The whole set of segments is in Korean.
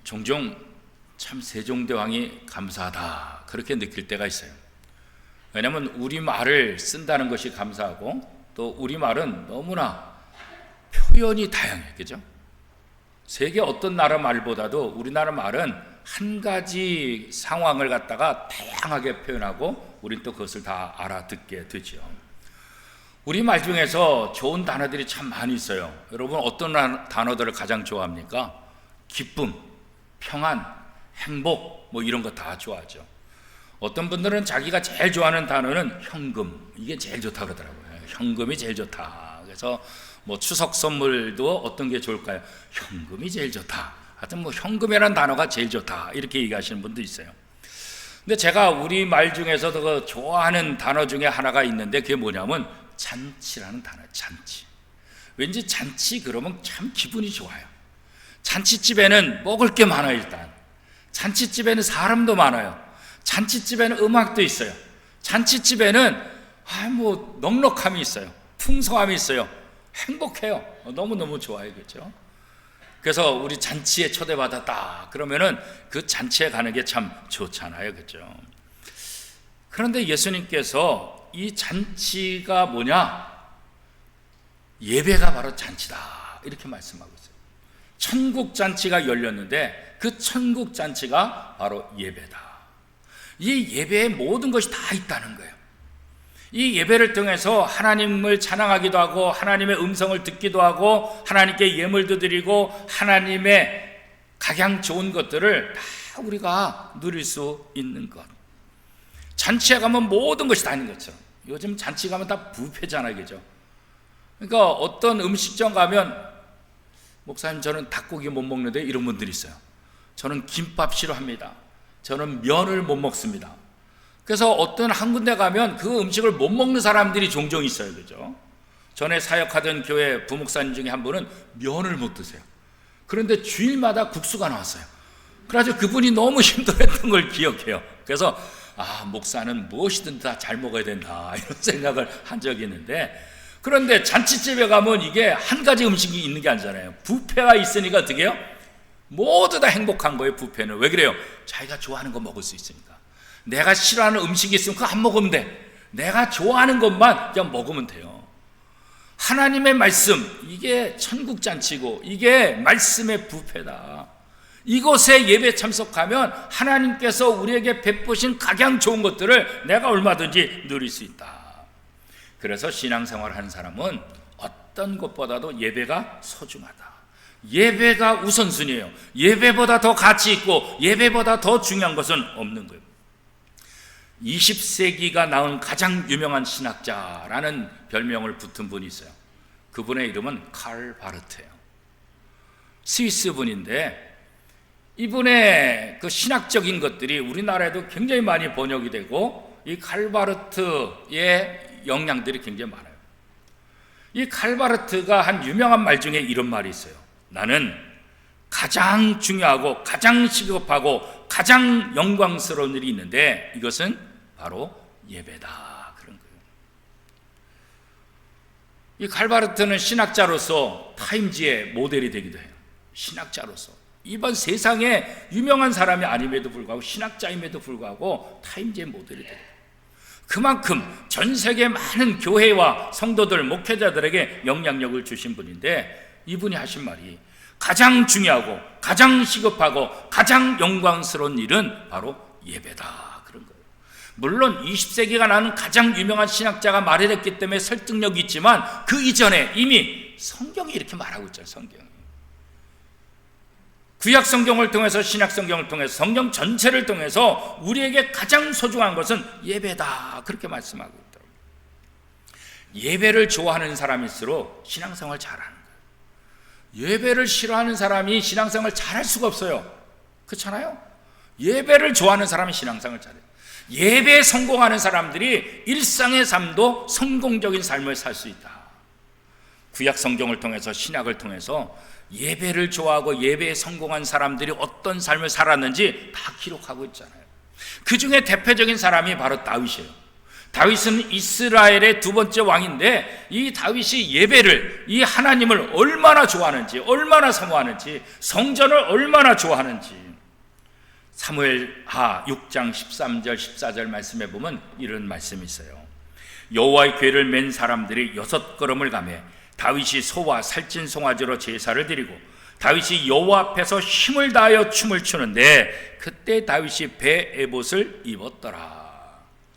종종 참 세종대왕이 감사하다 그렇게 느낄 때가 있어요. 왜냐하면 우리말을 쓴다는 것이 감사하고 또 우리말은 너무나 표현이 다양해요. 그죠? 세계 어떤 나라 말보다도 우리나라 말은 한 가지 상황을 갖다가 다양하게 표현하고 우린 또 그것을 다 알아듣게 되죠. 우리말 중에서 좋은 단어들이 참 많이 있어요. 여러분 어떤 단어들을 가장 좋아합니까? 기쁨, 평안, 행복 뭐 이런 거 다 좋아하죠. 어떤 분들은 자기가 제일 좋아하는 단어는 현금, 이게 제일 좋다 그러더라고요. 현금이 제일 좋다. 그래서 뭐 추석 선물도 어떤 게 좋을까요? 현금이 제일 좋다. 하여튼 뭐 현금이라는 단어가 제일 좋다 이렇게 얘기하시는 분도 있어요. 근데 제가 우리말 중에서도 그 좋아하는 단어 중에 하나가 있는데 그게 뭐냐면 잔치라는 단어예요. 잔치. 왠지 잔치 그러면 참 기분이 좋아요. 잔치집에는 먹을 게 많아요. 일단 잔치집에는 사람도 많아요. 잔치집에는 음악도 있어요. 잔치집에는 뭐 넉넉함이 있어요. 풍성함이 있어요. 행복해요. 너무너무 좋아요. 그렇죠? 그래서 우리 잔치에 초대받았다 그러면은 그 잔치에 가는 게 참 좋잖아요. 그렇죠? 그런데 예수님께서 이 잔치가 뭐냐? 예배가 바로 잔치다 이렇게 말씀하고 있어요. 천국 잔치가 열렸는데 그 천국 잔치가 바로 예배다. 이 예배에 모든 것이 다 있다는 거예요. 이 예배를 통해서 하나님을 찬양하기도 하고 하나님의 음성을 듣기도 하고 하나님께 예물도 드리고 하나님의 각양 좋은 것들을 다 우리가 누릴 수 있는 것. 잔치에 가면 모든 것이 다 있는 것처럼. 요즘 잔치 가면 다 뷔페잖아요. 그죠? 그러니까 어떤 음식점 가면 목사님 저는 닭고기 못 먹는데 이런 분들이 있어요. 저는 김밥 싫어합니다. 저는 면을 못 먹습니다. 그래서 어떤 한 군데 가면 그 음식을 못 먹는 사람들이 종종 있어요. 그죠? 전에 사역하던 교회 부목사님 중에 한 분은 면을 못 드세요. 그런데 주일마다 국수가 나왔어요. 그래서 그분이 너무 힘들었던 걸 기억해요. 그래서 목사는 무엇이든 다 잘 먹어야 된다 이런 생각을 한 적이 있는데, 그런데 잔치집에 가면 이게 한 가지 음식이 있는 게 아니잖아요. 뷔페가 있으니까 어떻게 해요? 모두 다 행복한 거예요. 뷔페는. 왜 그래요? 자기가 좋아하는 거 먹을 수 있으니까. 내가 싫어하는 음식이 있으면 그거 안 먹으면 돼. 내가 좋아하는 것만 그냥 먹으면 돼요. 하나님의 말씀, 이게 천국잔치고 이게 말씀의 뷔페다. 이곳에 예배 참석하면 하나님께서 우리에게 베푸신 각양 좋은 것들을 내가 얼마든지 누릴 수 있다. 그래서 신앙생활 하는 사람은 어떤 것보다도 예배가 소중하다. 예배가 우선순위예요. 예배보다 더 가치 있고 예배보다 더 중요한 것은 없는 거예요. 20세기가 낳은 가장 유명한 신학자라는 별명을 붙은 분이 있어요. 그분의 이름은 칼 바르트예요. 스위스 분인데 이분의 그 신학적인 것들이 우리나라에도 굉장히 많이 번역이 되고 이 칼 바르트의 영향들이 굉장히 많아요. 이 칼 바르트가 한 유명한 말 중에 이런 말이 있어요. 나는 가장 중요하고 가장 시급하고 가장 영광스러운 일이 있는데 이것은 바로 예배다. 그런 거예요. 이 칼 바르트는 신학자로서 타임지의 모델이 되기도 해요. 신학자로서 이번 세상에 유명한 사람이 아님에도 불구하고 신학자임에도 불구하고 타임지의 모델이 돼요. 그만큼 전 세계 많은 교회와 성도들, 목회자들에게 영향력을 주신 분인데 이분이 하신 말이 가장 중요하고 가장 시급하고 가장 영광스러운 일은 바로 예배다. 그런 거예요. 물론 20세기가 나는 가장 유명한 신학자가 말을 했기 때문에 설득력이 있지만 그 이전에 이미 성경이 이렇게 말하고 있잖아요. 성경이. 구약 성경을 통해서 신약 성경을 통해서 성경 전체를 통해서 우리에게 가장 소중한 것은 예배다. 그렇게 말씀하고 있더라고요. 예배를 좋아하는 사람일수록 신앙생활 잘하는 거예요. 예배를 싫어하는 사람이 신앙생활 잘할 수가 없어요. 그렇잖아요? 예배를 좋아하는 사람이 신앙생활 잘해요. 예배에 성공하는 사람들이 일상의 삶도 성공적인 삶을 살 수 있다. 구약 성경을 통해서 신약을 통해서 예배를 좋아하고 예배에 성공한 사람들이 어떤 삶을 살았는지 다 기록하고 있잖아요. 그 중에 대표적인 사람이 바로 다윗이에요. 다윗은 이스라엘의 두 번째 왕인데 이 다윗이 예배를, 이 하나님을 얼마나 좋아하는지, 얼마나 사모하는지, 성전을 얼마나 좋아하는지 사무엘하 6장 13절 14절 말씀에 보면 이런 말씀이 있어요. 여호와의 궤를 맨 사람들이 6걸음을 가매 다윗이 소와 살찐 송아지로 제사를 드리고 다윗이 여호와 앞에서 힘을 다하여 춤을 추는데 그때 다윗이 배 에봇을 입었더라.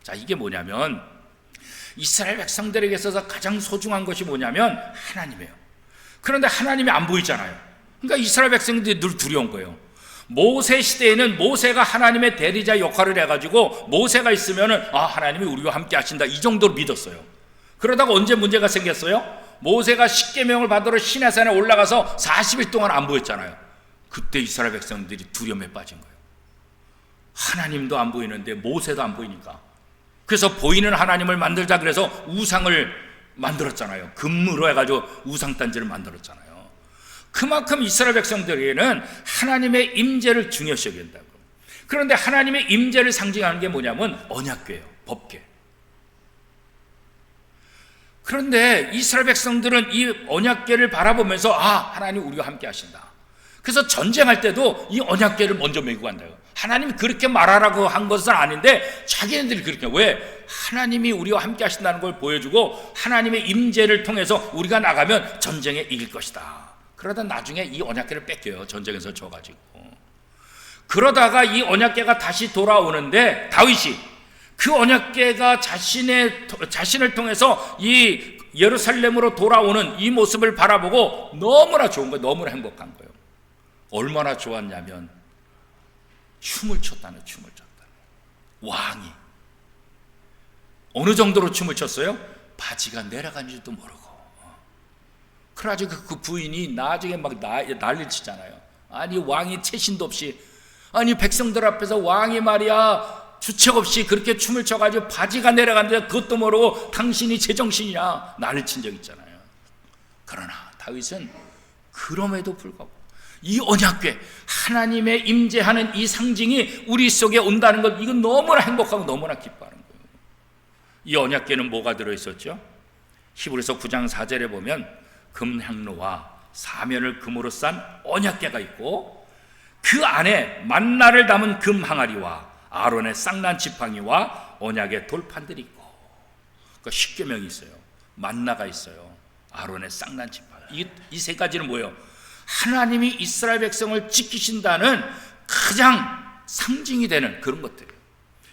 자, 이게 뭐냐면 이스라엘 백성들에게 있어서 가장 소중한 것이 뭐냐면 하나님이에요. 그런데 하나님이 안 보이잖아요. 그러니까 이스라엘 백성들이 늘 두려운 거예요. 모세 시대에는 모세가 하나님의 대리자 역할을 해가지고 모세가 있으면은 하나님이 우리와 함께 하신다, 이 정도로 믿었어요. 그러다가 언제 문제가 생겼어요? 모세가 십계명을 받으러 시내산에 올라가서 40일 동안 안 보였잖아요. 그때 이스라엘 백성들이 두려움에 빠진 거예요. 하나님도 안 보이는데 모세도 안 보이니까. 그래서 보이는 하나님을 만들자 그래서 우상을 만들었잖아요. 금으로 해가지고 우상단지를 만들었잖아요. 그만큼 이스라엘 백성들에게는 하나님의 임재를 중요시 여긴다고. 그런데 하나님의 임재를 상징하는 게 뭐냐면 언약궤예요. 법궤. 그런데 이스라엘 백성들은 이 언약궤를 바라보면서 하나님 우리와 함께 하신다. 그래서 전쟁할 때도 이 언약궤를 먼저 메고 간다요. 하나님이 그렇게 말하라고 한 것은 아닌데 자기네들이 그렇게, 왜? 하나님이 우리와 함께 하신다는 걸 보여주고 하나님의 임재를 통해서 우리가 나가면 전쟁에 이길 것이다. 그러다 나중에 이 언약궤를 뺏겨요. 전쟁에서 져가지고. 그러다가 이 언약궤가 다시 돌아오는데 다윗이 그 언약궤가 자신을 통해서 이 예루살렘으로 돌아오는 이 모습을 바라보고 너무나 좋은 거예요. 너무나 행복한 거예요. 얼마나 좋았냐면 춤을 췄다는, 춤을 췄다는. 왕이 어느 정도로 춤을 췄어요? 바지가 내려간지도 모르고. 그래가지고 그 부인이 나중에 막 난리를 치잖아요. 아니 왕이 채신도 없이, 아니 백성들 앞에서 왕이 말이야 주책 없이 그렇게 춤을 춰가지고 바지가 내려간데 그것도 모르고 당신이 제정신이냐 난리를 친 적 있잖아요. 그러나 다윗은 그럼에도 불구하고 이 언약궤, 하나님의 임재하는 이 상징이 우리 속에 온다는 것, 이건 너무나 행복하고 너무나 기뻐하는 거예요. 이 언약궤는 뭐가 들어있었죠? 히브리서 9장 4절에 보면 금향로와 사면을 금으로 싼 언약궤가 있고 그 안에 만나를 담은 금 항아리와 아론의 쌍난 지팡이와 언약의 돌판들이 있고, 그러니까 십계명이 있어요. 만나가 있어요. 아론의 쌍난 지팡이. 이 세 가지는 뭐예요? 하나님이 이스라엘 백성을 지키신다는 가장 상징이 되는 그런 것들이에요.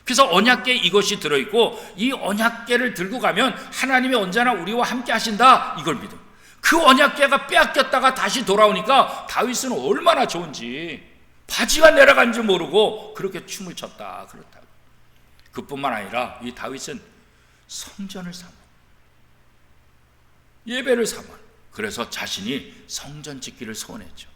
그래서 언약궤 이것이 들어있고 이 언약궤를 들고 가면 하나님이 언제나 우리와 함께 하신다, 이걸 믿음. 그 언약궤가 빼앗겼다가 다시 돌아오니까 다윗은 얼마나 좋은지, 바지가 내려간 줄 모르고 그렇게 춤을 췄다, 그렇다고. 그뿐만 아니라 이 다윗은 성전을 사모, 예배를 사모, 그래서 자신이 성전 짓기를 소원했죠.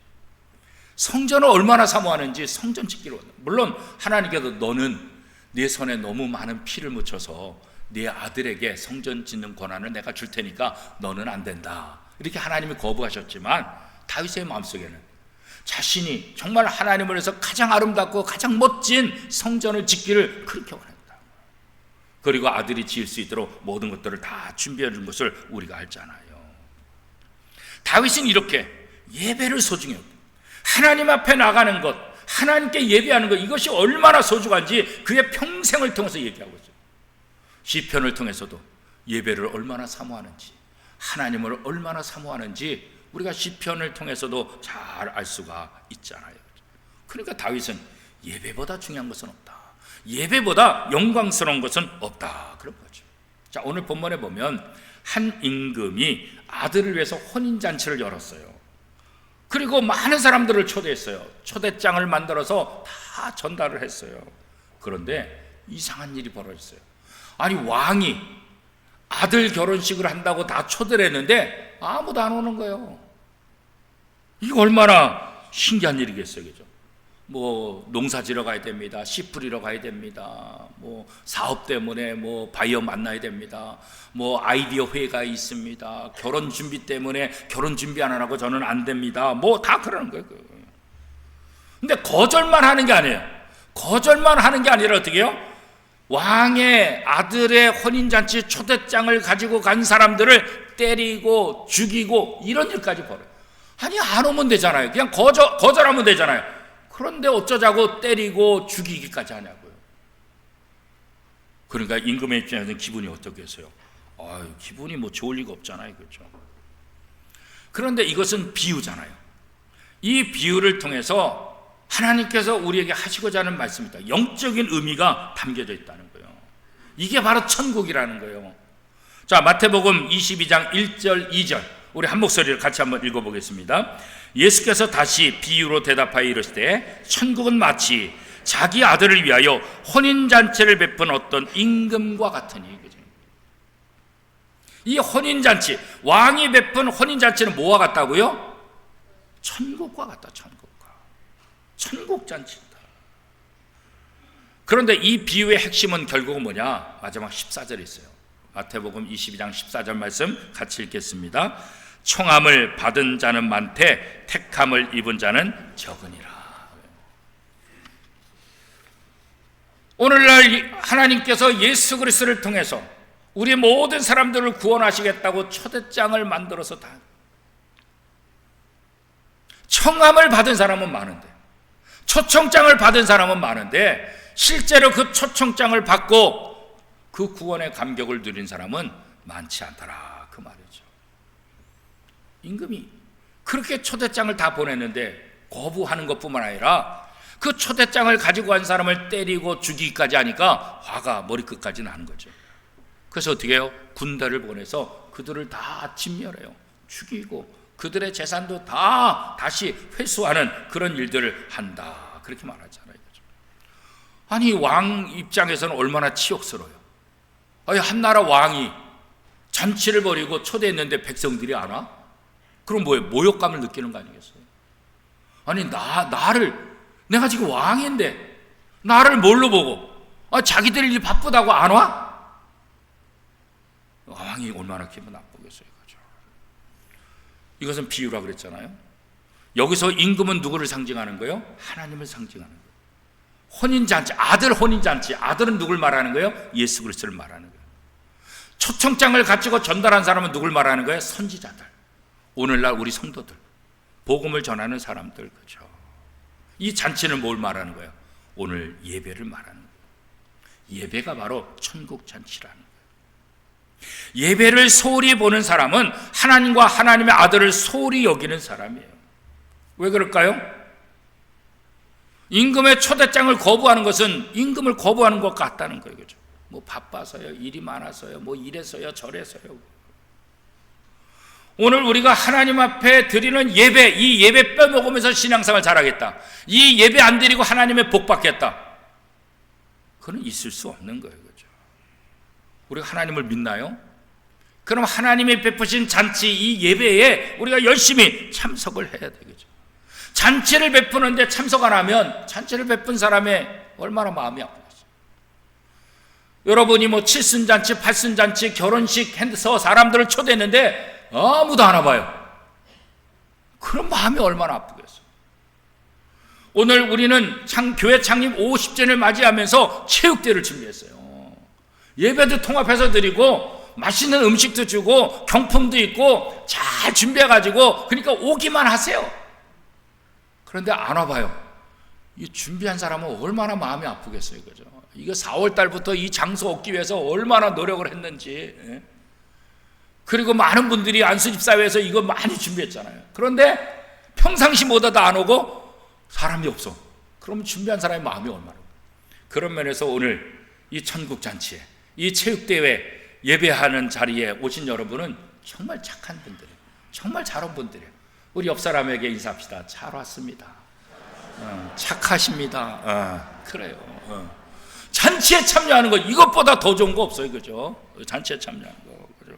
성전을 얼마나 사모하는지 성전 짓기를 원해요. 물론 하나님께서 너는 내 손에 너무 많은 피를 묻혀서 네 아들에게 성전 짓는 권한을 내가 줄 테니까 너는 안 된다, 이렇게 하나님이 거부하셨지만 다윗의 마음속에는 자신이 정말 하나님을 위해서 가장 아름답고 가장 멋진 성전을 짓기를 그렇게 원했다. 그리고 아들이 지을 수 있도록 모든 것들을 다 준비해 준 것을 우리가 알잖아요. 다윗은 이렇게 예배를 소중해요. 하나님 앞에 나가는 것, 하나님께 예배하는 것, 이것이 얼마나 소중한지 그의 평생을 통해서 얘기하고 있어요. 시편을 통해서도 예배를 얼마나 사모하는지, 하나님을 얼마나 사모하는지 우리가 시편을 통해서도 잘 알 수가 있잖아요. 그러니까 다윗은 예배보다 중요한 것은 없다, 예배보다 영광스러운 것은 없다, 그런 거죠. 자, 오늘 본문에 보면 한 임금이 아들을 위해서 혼인잔치를 열었어요. 그리고 많은 사람들을 초대했어요. 초대장을 만들어서 다 전달을 했어요. 그런데 이상한 일이 벌어졌어요. 아니 왕이 아들 결혼식을 한다고 다 초대를 했는데 아무도 안 오는 거예요. 이거 얼마나 신기한 일이겠어요, 그죠? 뭐 농사 지러 가야 됩니다, 씨 뿌리러 가야 됩니다, 뭐 사업 때문에 뭐 바이어 만나야 됩니다, 뭐 아이디어 회의가 있습니다, 결혼 준비 때문에 결혼 준비 안 하라고 저는 안 됩니다, 뭐 다 그러는 거예요. 근데 거절만 하는 게 아니에요. 거절만 하는 게 아니라 어떻게 해요? 왕의 아들의 혼인잔치 초대장을 가지고 간 사람들을 때리고 죽이고 이런 일까지 벌어요. 아니, 안 오면 되잖아요. 그냥 거절하면 되잖아요. 그런데 어쩌자고 때리고 죽이기까지 하냐고요. 그러니까 임금의 입장에서는 기분이 어떻겠어요? 기분이 뭐 좋을 리가 없잖아요. 그렇죠? 그런데 이것은 비유잖아요. 이 비유를 통해서 하나님께서 우리에게 하시고자 하는 말씀입니다. 영적인 의미가 담겨져 있다는 거예요. 이게 바로 천국이라는 거예요. 자, 마태복음 22장 1절 2절 우리 한 목소리를 같이 한번 읽어보겠습니다. 예수께서 다시 비유로 대답하여 이르시되 천국은 마치 자기 아들을 위하여 혼인잔치를 베푼 어떤 임금과 같으니. 이 혼인잔치, 왕이 베푼 혼인잔치는 뭐와 같다고요? 천국과 같다. 천국잔치다. 그런데 이 비유의 핵심은 결국은 뭐냐? 마지막 14절에 있어요. 마태복음 22장 14절 말씀 같이 읽겠습니다. 청함을 받은 자는 많되 택함을 입은 자는 적으니라. 오늘날 하나님께서 예수 그리스도를 통해서 우리 모든 사람들을 구원하시겠다고 초대장을 만들어서 다 청함을 받은 사람은 많은데, 초청장을 받은 사람은 많은데 실제로 그 초청장을 받고 그 구원의 감격을 누린 사람은 많지 않더라, 그 말이죠. 임금이 그렇게 초대장을 다 보냈는데 거부하는 것뿐만 아니라 그 초대장을 가지고 간 사람을 때리고 죽이기까지 하니까 화가 머리끝까지 나는 거죠. 그래서 어떻게 해요? 군대를 보내서 그들을 다 진멸해요. 죽이고 그들의 재산도 다 다시 회수하는 그런 일들을 한다, 그렇게 말하잖아요. 아니, 왕 입장에서는 얼마나 치욕스러워요. 아니, 한 나라 왕이 잔치를 벌이고 초대했는데 백성들이 안 와? 그럼 뭐예요? 모욕감을 느끼는 거 아니겠어요? 아니, 내가 지금 왕인데 나를 뭘로 보고 자기들 일이 바쁘다고 안 와? 왕이 얼마나 기분 나쁘겠어요. 그죠? 이것은 비유라 그랬잖아요. 여기서 임금은 누구를 상징하는 거예요? 하나님을 상징하는 거예요. 혼인잔치, 아들 혼인잔치, 아들은 누굴 말하는 거예요? 예수 그리스도를 말하는 거예요. 초청장을 가지고 전달한 사람은 누굴 말하는 거예요? 선지자들, 오늘날 우리 성도들, 복음을 전하는 사람들. 그죠? 이 잔치는 뭘 말하는 거예요? 오늘 예배를 말하는 거예요. 예배가 바로 천국 잔치라는 거예요. 예배를 소홀히 보는 사람은 하나님과 하나님의 아들을 소홀히 여기는 사람이에요. 왜 그럴까요? 임금의 초대장을 거부하는 것은 임금을 거부하는 것 같다는 거예요. 그죠? 뭐 바빠서요, 일이 많아서요, 뭐 이래서요, 저래서요. 오늘 우리가 하나님 앞에 드리는 예배, 이 예배 빼먹으면서 신앙생활 잘하겠다, 이 예배 안 드리고 하나님의 복 받겠다, 그건 있을 수 없는 거예요. 그죠? 우리가 하나님을 믿나요? 그럼 하나님이 베푸신 잔치, 이 예배에 우리가 열심히 참석을 해야 되겠죠. 잔치를 베푸는데 참석 안 하면 잔치를 베푼 사람의 얼마나 마음이 아프겠어요. 여러분이 뭐 칠순잔치, 팔순잔치, 결혼식 해서 사람들을 초대했는데 아무도 안 와봐요. 그런 마음이 얼마나 아프겠어요. 오늘 우리는 교회 창립 50주년을 맞이하면서 체육대회를 준비했어요. 예배도 통합해서 드리고 맛있는 음식도 주고 경품도 있고 잘 준비해가지고, 그러니까 오기만 하세요. 그런데 안 와봐요. 이 준비한 사람은 얼마나 마음이 아프겠어요. 그죠? 이거 4월 달부터 이 장소 얻기 위해서 얼마나 노력을 했는지. 그리고 많은 분들이 안수집사회에서 이거 많이 준비했잖아요. 그런데 평상시 보다 안 오고 사람이 없어. 그러면 준비한 사람의 마음이 얼마나. 그런 면에서 오늘 이 천국잔치에, 이 체육대회 예배하는 자리에 오신 여러분은 정말 착한 분들이에요. 정말 잘 온 분들이에요. 우리 옆 사람에게 인사합시다. 잘 왔습니다. 착하십니다. 그래요. 잔치에 참여하는 거, 이것보다 더 좋은 거 없어요. 그죠? 잔치에 참여하는 거. 그죠?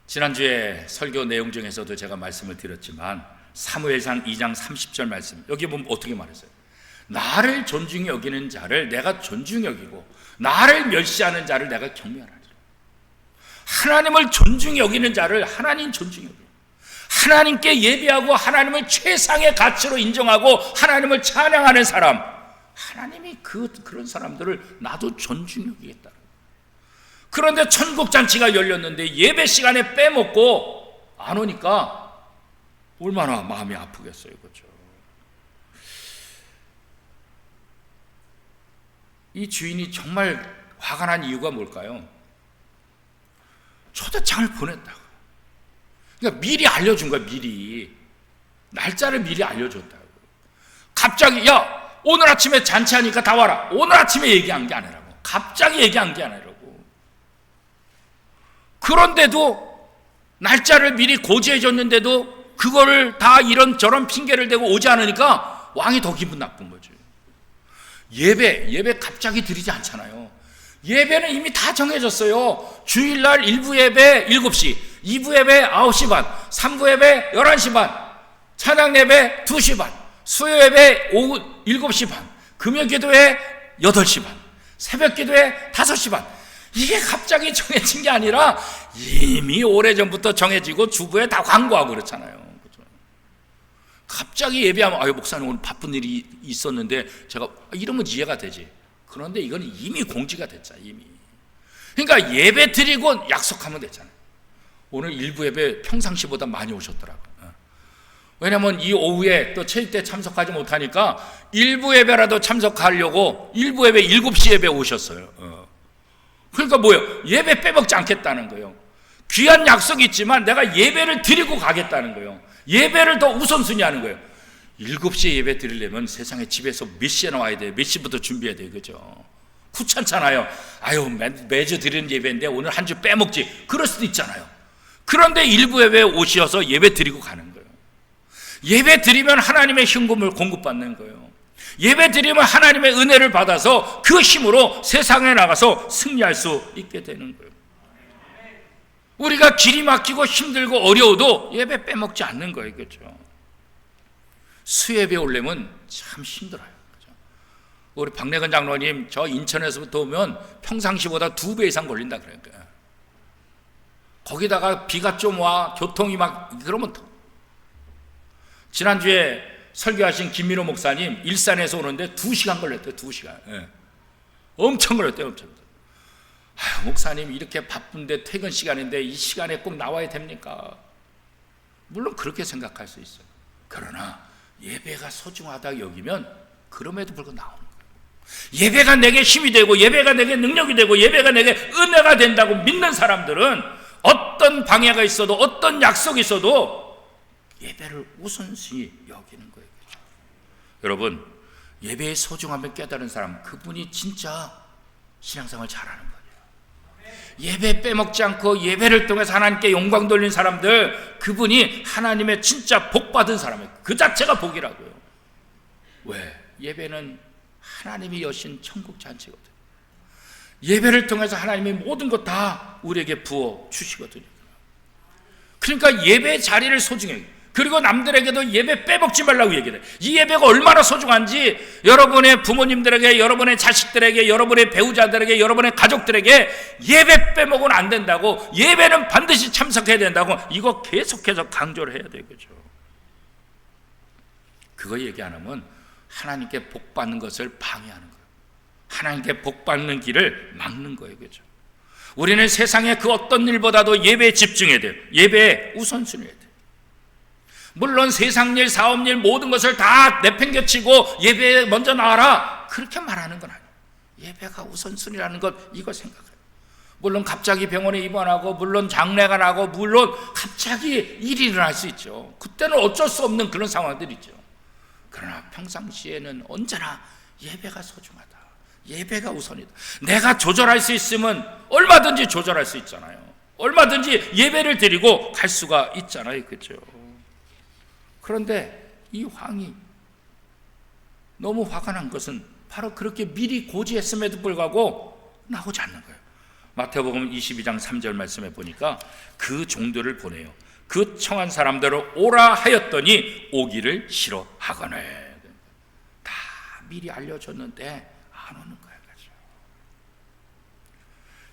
지난주에 설교 내용 중에서도 제가 말씀을 드렸지만 사무엘상 2장 30절 말씀, 여기 보면 어떻게 말했어요? 나를 존중히 여기는 자를 내가 존중히 여기고 나를 멸시하는 자를 내가 경멸하리라. 하나님을 존중히 여기는 자를 하나님 존중히 여기고, 하나님께 예배하고 하나님을 최상의 가치로 인정하고 하나님을 찬양하는 사람, 하나님이 그런 사람들을 나도 존중히 여기겠다. 그런데 천국 잔치가 열렸는데 예배 시간에 빼먹고 안 오니까 얼마나 마음이 아프겠어요. 그렇죠? 이 주인이 정말 화가 난 이유가 뭘까요? 초대장을 보냈다고. 그러니까 미리 알려준 거야. 미리 날짜를 미리 알려줬다고. 갑자기 야 오늘 아침에 잔치하니까 다 와라. 오늘 아침에 얘기한 게 아니라고. 갑자기 얘기한 게 아니라고. 그런데도 날짜를 미리 고지해 줬는데도 그거를 다 이런저런 핑계를 대고 오지 않으니까 왕이 더 기분 나쁜 거죠. 예배 갑자기 드리지 않잖아요. 예배는 이미 다 정해졌어요. 주일날 1부 예배 7시, 2부 예배 9시 반, 3부 예배 11시 반, 찬양 예배 2시 반, 수요 예배 오후 7시 반, 금요 기도회 8시 반, 새벽 기도회 5시 반. 이게 갑자기 정해진 게 아니라 이미 오래전부터 정해지고 주부에 다 광고하고 그렇잖아요. 그렇죠? 갑자기 예배하면 아유 목사님 오늘 바쁜 일이 있었는데 제가 이러면 이해가 되지. 그런데 이건 이미 공지가 됐잖아요. 이미. 그러니까 예배 드리고 약속하면 됐잖아요. 오늘 일부 예배 평상시보다 많이 오셨더라고요. 왜냐하면 이 오후에 또 체육 때 참석하지 못하니까 일부 예배라도 참석하려고 일부 예배 7시 예배 오셨어요. 그러니까 뭐예요? 예배 빼먹지 않겠다는 거예요. 귀한 약속이 있지만 내가 예배를 드리고 가겠다는 거예요. 예배를 더 우선순위 하는 거예요. 7시에 예배 드리려면 세상에 집에서 몇 시에 나와야 돼요? 몇 시부터 준비해야 돼요? 그죠? 귀찮잖아요. 아유 매주 드리는 예배인데 오늘 한 주 빼먹지. 그럴 수도 있잖아요. 그런데 일부 예배에 오셔서 예배 드리고 가는 거예요. 예배 드리면 하나님의 현금을 공급받는 거예요. 예배 드리면 하나님의 은혜를 받아서 그 힘으로 세상에 나가서 승리할 수 있게 되는 거예요. 우리가 길이 막히고 힘들고 어려워도 예배 빼먹지 않는 거예요. 그렇죠? 수예배 오려면 참 힘들어요. 그렇죠? 우리 박래근 장로님 저 인천에서부터 오면 평상시보다 2배 이상 걸린다 그러니까. 거기다가 비가 좀 와 교통이 막 그러면 더. 지난주에 설교하신 김민호 목사님 일산에서 오는데 2시간 걸렸대요. 2시간. 예. 엄청 걸렸대요. 엄청. 아유, 목사님 이렇게 바쁜데 퇴근 시간인데 이 시간에 꼭 나와야 됩니까? 물론 그렇게 생각할 수 있어요. 그러나 예배가 소중하다 여기면 그럼에도 불구하고 나오는 거예요. 예배가 내게 힘이 되고 예배가 내게 능력이 되고 예배가 내게 은혜가 된다고 믿는 사람들은 어떤 방해가 있어도 어떤 약속이 있어도 예배를 우선순위 여기는 거예요. 그렇죠? 여러분 예배의 소중함을 깨달은 사람 그분이 진짜 신앙생활 잘하는 거예요. 예배 빼먹지 않고 예배를 통해서 하나님께 영광 돌린 사람들 그분이 하나님의 진짜 복받은 사람이에요. 그 자체가 복이라고요. 왜? 예배는 하나님이 여신 천국 잔치거든요. 예배를 통해서 하나님이 모든 것 다 우리에게 부어 주시거든요. 그러니까 예배 자리를 소중해요. 그리고 남들에게도 예배 빼먹지 말라고 얘기해요. 이 예배가 얼마나 소중한지 여러분의 부모님들에게, 여러분의 자식들에게, 여러분의 배우자들에게, 여러분의 가족들에게 예배 빼먹으면 안 된다고, 예배는 반드시 참석해야 된다고 이거 계속해서 강조를 해야 돼요. 그죠? 그거 얘기 안 하면 하나님께 복 받는 것을 방해하는 거예요. 하나님께 복 받는 길을 막는 거예요. 그죠? 우리는 세상의 그 어떤 일보다도 예배에 집중해야 돼요. 예배에 우선순위해야 돼요. 물론 세상 일, 사업 일 모든 것을 다 내팽개치고 예배에 먼저 나와라 그렇게 말하는 건 아니에요. 예배가 우선순위라는 것 이거 생각해요. 물론 갑자기 병원에 입원하고 물론 장례가 나고 물론 갑자기 일이 일어날 수 있죠. 그때는 어쩔 수 없는 그런 상황들이 있죠. 그러나 평상시에는 언제나 예배가 소중하다. 예배가 우선이다. 내가 조절할 수 있으면 얼마든지 조절할 수 있잖아요. 얼마든지 예배를 드리고 갈 수가 있잖아요. 그렇죠? 그런데 이 왕이 너무 화가 난 것은 바로 그렇게 미리 고지했음에도 불구하고 나오지 않는 거예요. 마태복음 22장 3절 말씀에 보니까 그 종들을 보내요. 그 청한 사람대로 오라 하였더니 오기를 싫어하거늘. 다 미리 알려줬는데 안 오는 거예요.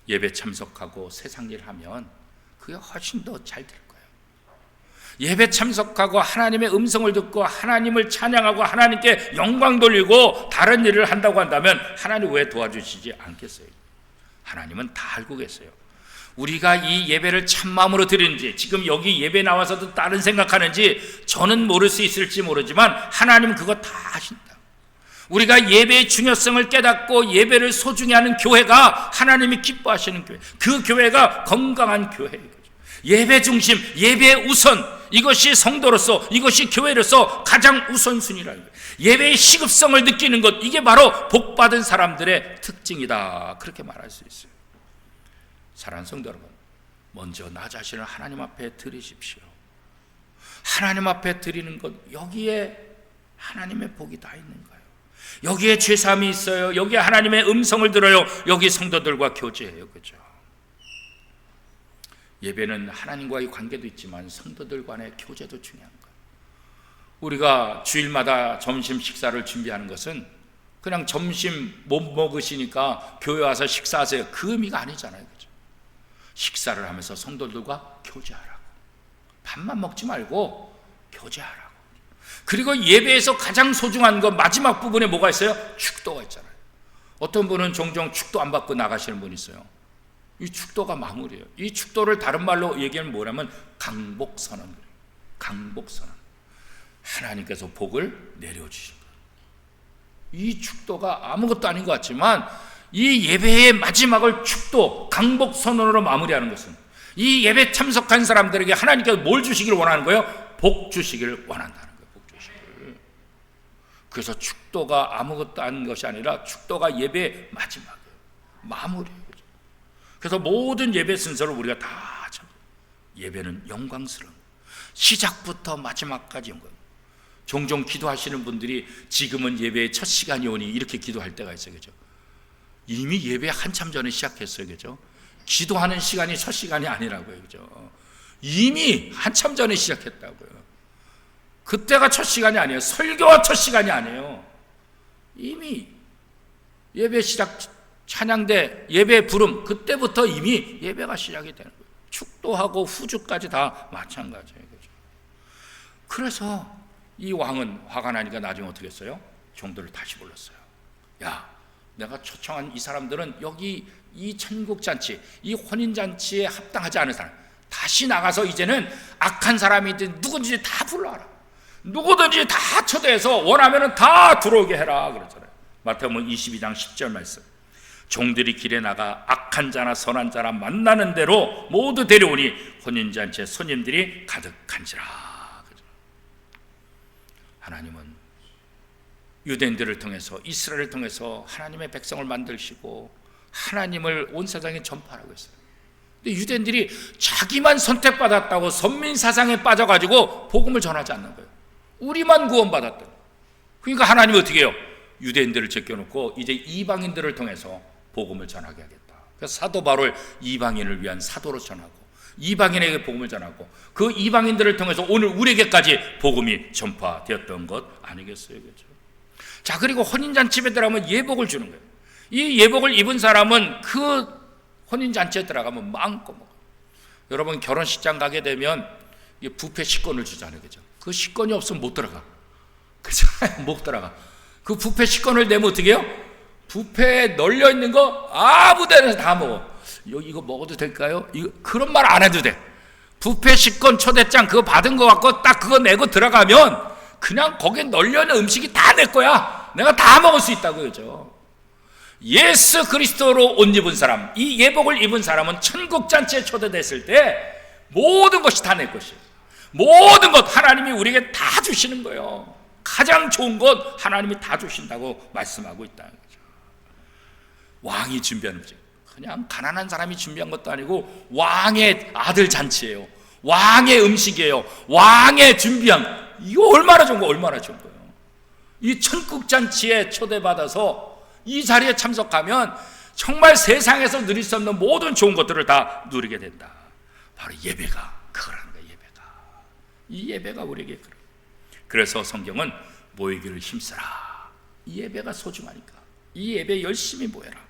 예배 참석하고 세상 일 하면 그게 훨씬 더 잘 될 거예요. 예배 참석하고 하나님의 음성을 듣고 하나님을 찬양하고 하나님께 영광 돌리고 다른 일을 한다고 한다면 하나님 왜 도와주시지 않겠어요? 하나님은 다 알고 계세요. 우리가 이 예배를 참마음으로 드리는지, 지금 여기 예배 나와서도 다른 생각하는지 저는 모를 수 있을지 모르지만 하나님은 그거 다 아신다. 우리가 예배의 중요성을 깨닫고 예배를 소중히 하는 교회가 하나님이 기뻐하시는 교회, 그 교회가 건강한 교회인 거죠. 예배 중심, 예배 우선, 이것이 성도로서, 이것이 교회로서 가장 우선순위라는 거예요. 예배의 시급성을 느끼는 것, 이게 바로 복받은 사람들의 특징이다, 그렇게 말할 수 있어요. 사랑하는 성도 여러분, 먼저 나 자신을 하나님 앞에 드리십시오. 하나님 앞에 드리는 것, 여기에 하나님의 복이 다 있는 거예요. 여기에 죄사함이 있어요. 여기에 하나님의 음성을 들어요. 여기 성도들과 교제해요. 그죠? 예배는 하나님과의 관계도 있지만 성도들 간의 교제도 중요한 거예요. 우리가 주일마다 점심 식사를 준비하는 것은 그냥 점심 못 먹으시니까 교회 와서 식사하세요, 그 의미가 아니잖아요. 그죠? 식사를 하면서 성도들과 교제하라고. 밥만 먹지 말고 교제하라고. 그리고 예배에서 가장 소중한 건 마지막 부분에 뭐가 있어요? 축도가 있잖아요. 어떤 분은 종종 축도 안 받고 나가시는 분이 있어요. 이 축도가 마무리예요. 이 축도를 다른 말로 얘기하면 뭐냐면 강복선언. 강복선언. 하나님께서 복을 내려주신 거예요. 이 축도가 아무것도 아닌 것 같지만 이 예배의 마지막을 축도, 강복선언으로 마무리하는 것은 이 예배 참석한 사람들에게 하나님께서 뭘 주시기를 원하는 거예요? 복 주시기를 원한다는 거예요. 복 주시기를. 그래서 축도가 아무것도 아닌 것이 아니라 축도가 예배의 마지막이에요. 마무리예요. 그래서 모든 예배 순서를 우리가 다 하죠. 예배는 영광스러운 시작부터 마지막까지 온 거예요. 종종 기도하시는 분들이 지금은 예배의 첫 시간이 오니 이렇게 기도할 때가 있어요. 그죠? 이미 예배 한참 전에 시작했어요. 그죠? 기도하는 시간이 첫 시간이 아니라고요. 그죠? 이미 한참 전에 시작했다고요. 그때가 첫 시간이 아니에요. 설교가 첫 시간이 아니에요. 이미 예배 시작, 찬양대, 예배 부름, 그때부터 이미 예배가 시작이 되는 거예요. 축도하고 후주까지 다 마찬가지예요. 그죠? 그래서 이 왕은 화가 나니까 나중에 어떻게 했어요? 종들을 다시 불렀어요. 야, 내가 초청한 이 사람들은 여기 이 천국잔치, 이 혼인잔치에 합당하지 않은 사람, 다시 나가서 이제는 악한 사람이든 누구든지 다 불러와라. 누구든지 다 초대해서 원하면 다 들어오게 해라 그랬잖아요. 마태복음 22장 10절 말씀. 종들이 길에 나가 악한 자나 선한 자나 만나는 대로 모두 데려오니 혼인잔치에 손님들이 가득한지라. 하나님은 유대인들을 통해서, 이스라엘을 통해서 하나님의 백성을 만드시고 하나님을 온 세상에 전파하고 있어요. 근데 유대인들이 자기만 선택받았다고 선민 사상에 빠져가지고 복음을 전하지 않는 거예요. 우리만 구원받았다. 그러니까 하나님이 어떻게 해요? 유대인들을 제껴놓고 이제 이방인들을 통해서 복음을 전하게 하겠다. 그래서 사도 바울 이방인을 위한 사도로 전하고 이방인에게 복음을 전하고 그 이방인들을 통해서 오늘 우리에게까지 복음이 전파되었던 것 아니겠어요? 그렇죠? 자, 그리고 혼인잔치에 들어가면 예복을 주는 거예요. 이 예복을 입은 사람은 그 혼인잔치에 들어가면 마음껏 먹어요. 여러분 결혼식장 가게 되면 뷔페 식권을 주잖아요. 그죠? 그 식권이 없으면 못 들어가. 그죠? 못 들어가. 그 뷔페 식권을 내면 어떻게 해요? 뷔페에 널려 있는 거 아무 데나 다 먹어. 이거 먹어도 될까요? 그런 말 안 해도 돼. 뷔페 식권 초대장 그거 받은 거 갖고 딱 그거 내고 들어가면 그냥 거기에 널려있는 음식이 다 내 거야. 내가 다 먹을 수 있다고. 그죠? 예수 그리스도로 옷 입은 사람, 이 예복을 입은 사람은 천국잔치에 초대됐을 때 모든 것이 다 내 것이에요. 모든 것 하나님이 우리에게 다 주시는 거예요. 가장 좋은 것 하나님이 다 주신다고 말씀하고 있다는 거죠. 왕이 준비한 음식, 그냥 가난한 사람이 준비한 것도 아니고 왕의 아들 잔치예요. 왕의 음식이에요. 왕의 준비한, 이거 얼마나 좋은 거예요. 얼마나 좋은 거예요. 이 천국잔치에 초대받아서 이 자리에 참석하면 정말 세상에서 누릴 수 없는 모든 좋은 것들을 다 누리게 된다. 바로 예배가 그거라는 거예요. 예배가. 이 예배가 우리에게 그래요. 그래서 성경은 모이기를 힘쓰라. 이 예배가 소중하니까 이 예배에 열심히 모여라.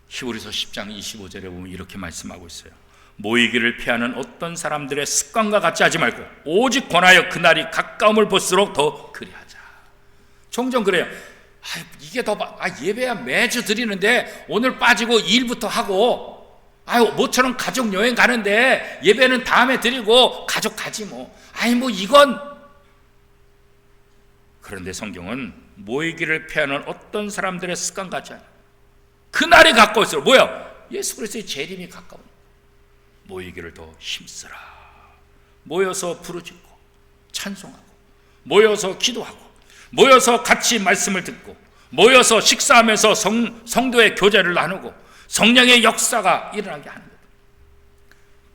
히브리서 10장 25절에 보면 이렇게 말씀하고 있어요. 모이기를 피하는 어떤 사람들의 습관과 같이 하지 말고 오직 권하여 그날이 가까움을 볼수록 더 그리하자. 종종 그래요. 이게 더 예배야 매주 드리는데 오늘 빠지고 일부터 하고, 모처럼 가족 여행 가는데 예배는 다음에 드리고 가족 가지 뭐. 이건. 그런데 성경은 모이기를 피하는 어떤 사람들의 습관 같지 않아요. 그날이 가까울수록 뭐야? 예수 그리스도의 재림이 가까운. 모이기를 더 힘쓰라. 모여서 부르짖고 찬송하고, 모여서 기도하고, 모여서 같이 말씀을 듣고, 모여서 식사하면서 성도의 교제를 나누고 성령의 역사가 일어나게 하는 거예요.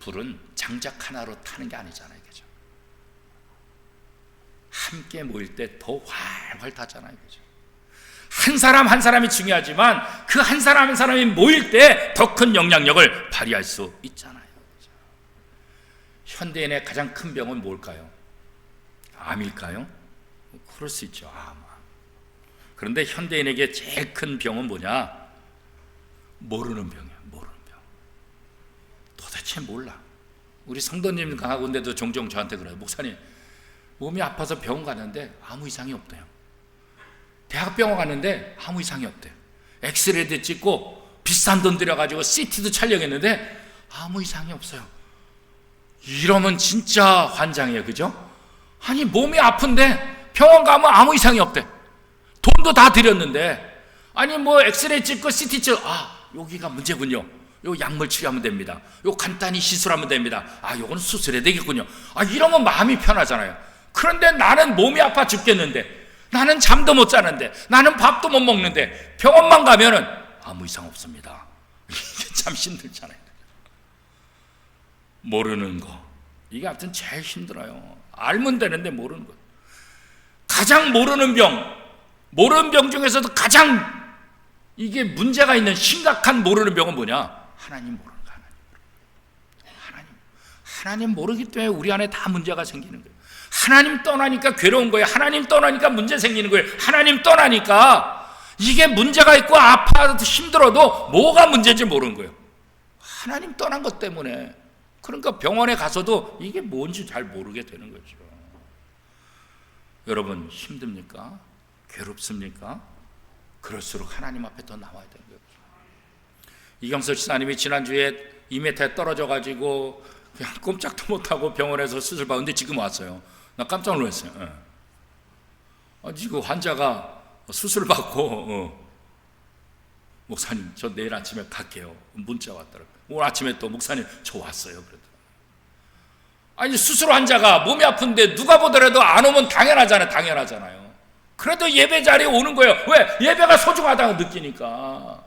불은 장작 하나로 타는 게 아니잖아요, 그죠? 함께 모일 때 더 활활 타잖아요, 그죠? 한 사람 한 사람이 중요하지만 그 한 사람 한 사람이 모일 때 더 큰 영향력을 발휘할 수 있잖아요, 그죠? 현대인의 가장 큰 병은 뭘까요? 암일까요? 그럴 수 있죠, 암. 그런데 현대인에게 제일 큰 병은 뭐냐? 모르는 병이에요. 모르는 병. 도대체 몰라. 우리 성도님 가운데도 종종 저한테 그래요. 목사님, 몸이 아파서 병원 갔는데 아무 이상이 없대요. 대학병원 갔는데 아무 이상이 없대요. 엑스레이도 찍고 비싼 돈 들여가지고 CT도 촬영했는데 아무 이상이 없어요. 이러면 진짜 환장이에요, 그죠? 몸이 아픈데 병원 가면 아무 이상이 없대. 돈도 다 들였는데, 엑스레이 찍고 CT 찍고, 여기가 문제군요. 요 약물 치료하면 됩니다. 요 간단히 시술하면 됩니다. 요건 수술해야 되겠군요. 이러면 마음이 편하잖아요. 그런데 나는 몸이 아파 죽겠는데, 나는 잠도 못 자는데, 나는 밥도 못 먹는데, 병원만 가면은 아무 이상 없습니다. 이게 참 힘들잖아요. 모르는 거. 이게 하여튼 제일 힘들어요. 알면 되는데 모르는 거. 가장 모르는 병 중에서도 가장 이게 문제가 있는 심각한 모르는 병은 뭐냐? 하나님 모르는 거. 하나님 모르기 때문에 우리 안에 다 문제가 생기는 거예요. 하나님 떠나니까 괴로운 거예요. 하나님 떠나니까 문제 생기는 거예요. 하나님 떠나니까 이게 문제가 있고 아파도 힘들어도 뭐가 문제인지 모르는 거예요. 하나님 떠난 것 때문에. 그러니까 병원에 가서도 이게 뭔지 잘 모르게 되는 거죠. 여러분, 힘듭니까? 괴롭습니까? 그럴수록 하나님 앞에 더 나와야 되는 거예요. 이경설 집사님이 지난주에 2m에 떨어져가지고 그냥 꼼짝도 못하고 병원에서 수술 받는데 지금 왔어요. 나 깜짝 놀랐어요. 지금 환자가 수술 받고 목사님 저 내일 아침에 갈게요. 문자 왔더라고요. 오늘 아침에 또 목사님 저 왔어요. 그러더라고요. 수술 환자가 몸이 아픈데 누가 보더라도 안 오면 당연하잖아요. 그래도 예배 자리에 오는 거예요. 왜? 예배가 소중하다고 느끼니까.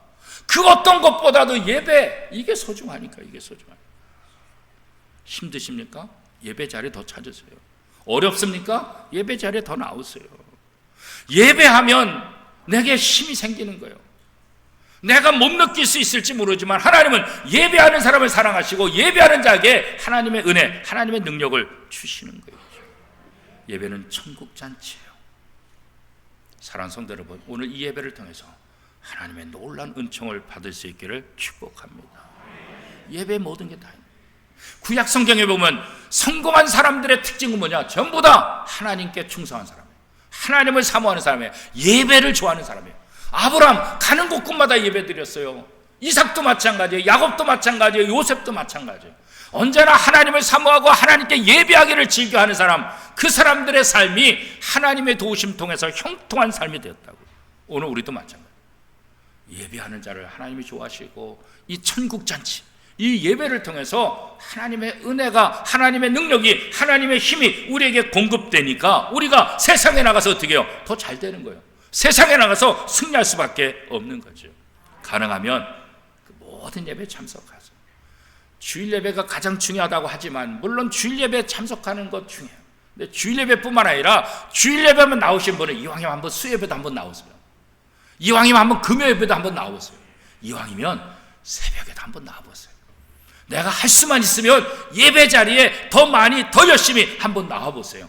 그 어떤 것보다도 예배, 이게 소중하니까. 힘드십니까? 예배 자리 더 찾으세요. 어렵습니까? 예배 자리에 더 나오세요. 예배하면 내게 힘이 생기는 거예요. 내가 못 느낄 수 있을지 모르지만 하나님은 예배하는 사람을 사랑하시고 예배하는 자에게 하나님의 은혜, 하나님의 능력을 주시는 거예요. 예배는 천국 잔치예요. 사랑하는 성도 여러분, 오늘 이 예배를 통해서 하나님의 놀라운 은총을 받을 수 있기를 축복합니다. 예배의 모든 게 다 있는. 구약 성경에 보면 성공한 사람들의 특징은 뭐냐? 전부 다 하나님께 충성한 사람이에요. 하나님을 사모하는 사람이에요. 예배를 좋아하는 사람이에요. 아브라함 가는 곳곳마다 예배 드렸어요. 이삭도 마찬가지예요. 야곱도 마찬가지예요. 요셉도 마찬가지예요. 언제나 하나님을 사모하고 하나님께 예배하기를 즐겨하는 사람, 그 사람들의 삶이 하나님의 도우심 통해서 형통한 삶이 되었다고. 오늘 우리도 마찬가지예요. 예배하는 자를 하나님이 좋아하시고 이 천국잔치, 이 예배를 통해서 하나님의 은혜가, 하나님의 능력이, 하나님의 힘이 우리에게 공급되니까 우리가 세상에 나가서 어떻게 해요? 더 잘 되는 거예요. 세상에 나가서 승리할 수밖에 없는 거죠. 가능하면 그 모든 예배에 참석하세요. 주일 예배가 가장 중요하다고 하지만 물론 주일 예배에 참석하는 것 중요해요. 근데 주일 예배뿐만 아니라 주일 예배만 나오신 분은 이왕이면 한번 수요예배도 한번 나오세요. 이왕이면 한번 금요예배도 한번 나오세요. 이왕이면 새벽에도 한번 나와보세요. 내가 할 수만 있으면 예배 자리에 더 많이, 더 열심히 한번 나와보세요.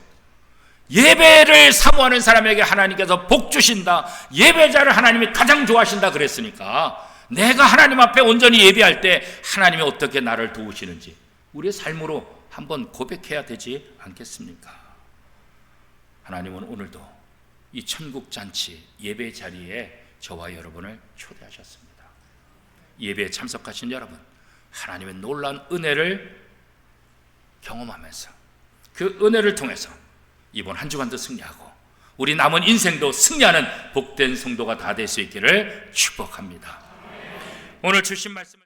예배를 사모하는 사람에게 하나님께서 복 주신다. 예배자를 하나님이 가장 좋아하신다 그랬으니까 내가 하나님 앞에 온전히 예배할 때 하나님이 어떻게 나를 도우시는지 우리의 삶으로 한번 고백해야 되지 않겠습니까? 하나님은 오늘도 이 천국잔치 예배 자리에 저와 여러분을 초대하셨습니다. 예배에 참석하신 여러분, 하나님의 놀라운 은혜를 경험하면서 그 은혜를 통해서 이번 한 주간도 승리하고 우리 남은 인생도 승리하는 복된 성도가 다 될 수 있기를 축복합니다. 오늘 주신 말씀